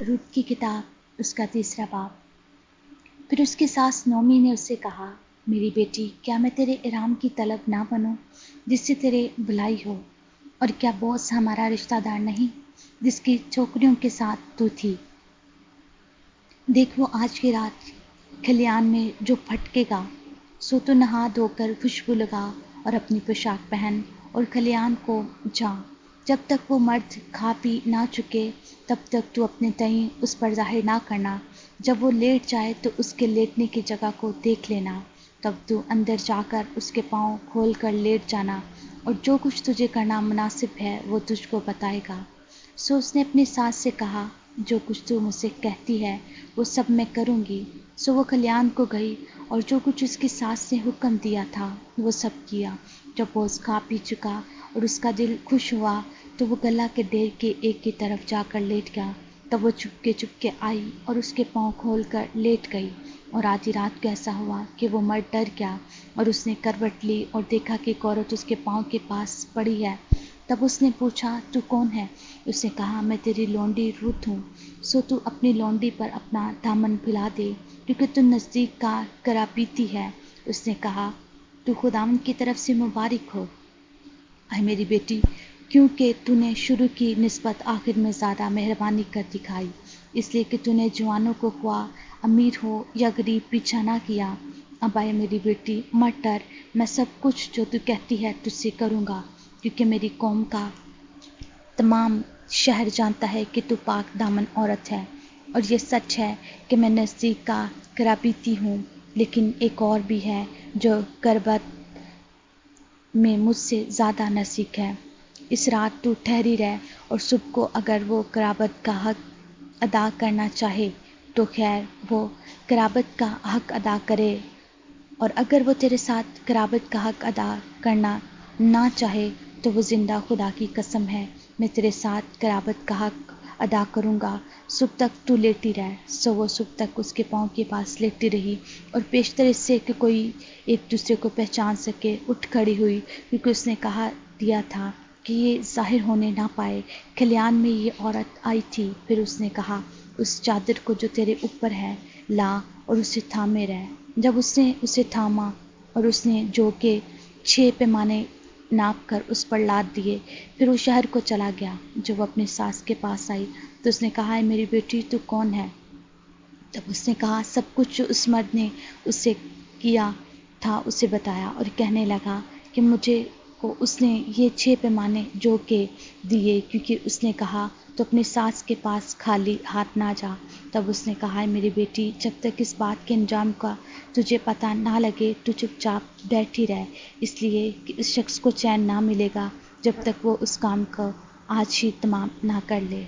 रुत की किताब उसका 3 बाब। फिर उसकी सास नोमी ने उससे कहा, मेरी बेटी, क्या मैं तेरे इराम की तलब ना बनूं जिससे तेरे भलाई हो? और क्या बोस हमारा रिश्तेदार नहीं जिसकी छोकरियों के साथ तू थी? देख, वो आज की रात खलियान में जो फटकेगा, सो तू नहा धोकर खुशबू लगा और अपनी पोशाक पहन और खलियान को जा। जब तक वो मर्द खा पी ना चुके तब तक तू अपने तई उस पर जाहिर ना करना। जब वो लेट जाए तो उसके लेटने की जगह को देख लेना। तब तू अंदर जाकर उसके पाँव खोल कर लेट जाना और जो कुछ तुझे करना मुनासिब है वो तुझको बताएगा। सो उसने अपनी सास से कहा, जो कुछ तू मुझसे कहती है वो सब मैं करूँगी। सो वो खलियान को गई और जो कुछ उसकी सास ने हुक्म दिया था वो सब किया। जब वो खा पी चुका और उसका दिल खुश हुआ तो वो गला के डेर के एक की तरफ जाकर लेट गया। तब वो चुपके चुपके आई और उसके पाँव खोल कर लेट गई। और आधी रात को ऐसा हुआ कि वो मर्द डर गया और उसने करवट ली और देखा कि एक औरत उसके पाँव के पास पड़ी है। तब उसने पूछा, तू कौन है? उसने कहा, मैं तेरी लौंडी रुत हूँ। सो तू अपनी लौंडी पर अपना दामन फैला दे क्योंकि तू नज़दीक का करापीती है। उसने कहा, तू खुदावंद की तरफ से मुबारक हो ऐ मेरी बेटी, क्योंकि तूने शुरू की निस्बत आखिर में ज़्यादा मेहरबानी कर दिखाई, इसलिए कि तूने जवानों को ख्वाह अमीर हो या गरीब पीछा ना किया। अब आए मेरी बेटी, मत डर, मैं सब कुछ जो तू कहती है तुझसे करूँगा, क्योंकि मेरी कौम का तमाम शहर जानता है कि तू पाक दामन औरत है। और ये सच है कि मैं नज़दीक का कराबीती हूँ, लेकिन एक और भी है जो करबत में मुझसे ज़्यादा नज़दीक है। इस रात तू ठहरी रह और सुबह को अगर वो कराबत का हक अदा करना चाहे तो खैर, वो कराबत का हक अदा करे, और अगर वो तेरे साथ कराबत का हक अदा करना ना चाहे तो वो जिंदा खुदा की कसम है, मैं तेरे साथ कराबत का हक अदा करूँगा। सुबह तक तू लेटी रह। सो वो सुबह तक उसके पाँव के पास लेटी रही और पेशतर इससे कि कोई एक दूसरे को पहचान सके उठ खड़ी हुई, क्योंकि उसने कहा दिया था कि ये जाहिर होने ना पाए। खलियान में ये औरत आई थी। फिर उसने कहा, उस चादर को जो तेरे ऊपर है ला और उसे थामे रह। जब उसने उसे थामा और उसने जो के 6 पैमाने नाप कर उस पर लाद दिए, फिर वो शहर को चला गया। जब वो अपनी सास के पास आई तो उसने कहा, मेरी बेटी, तू कौन है? तब उसने कहा, सब कुछ जो उस मर्द ने उससे किया था उसे बताया और कहने लगा कि मुझे को उसने ये 6 पैमाने जो के दिए, क्योंकि उसने कहा तो अपनी सास के पास खाली हाथ ना जा। तब उसने कहा, मेरी बेटी, जब तक इस बात के अंजाम का तुझे पता ना लगे तू चुपचाप बैठी रह, इसलिए कि इस शख्स को चैन ना मिलेगा जब तक वो उस काम को आज ही तमाम ना कर ले।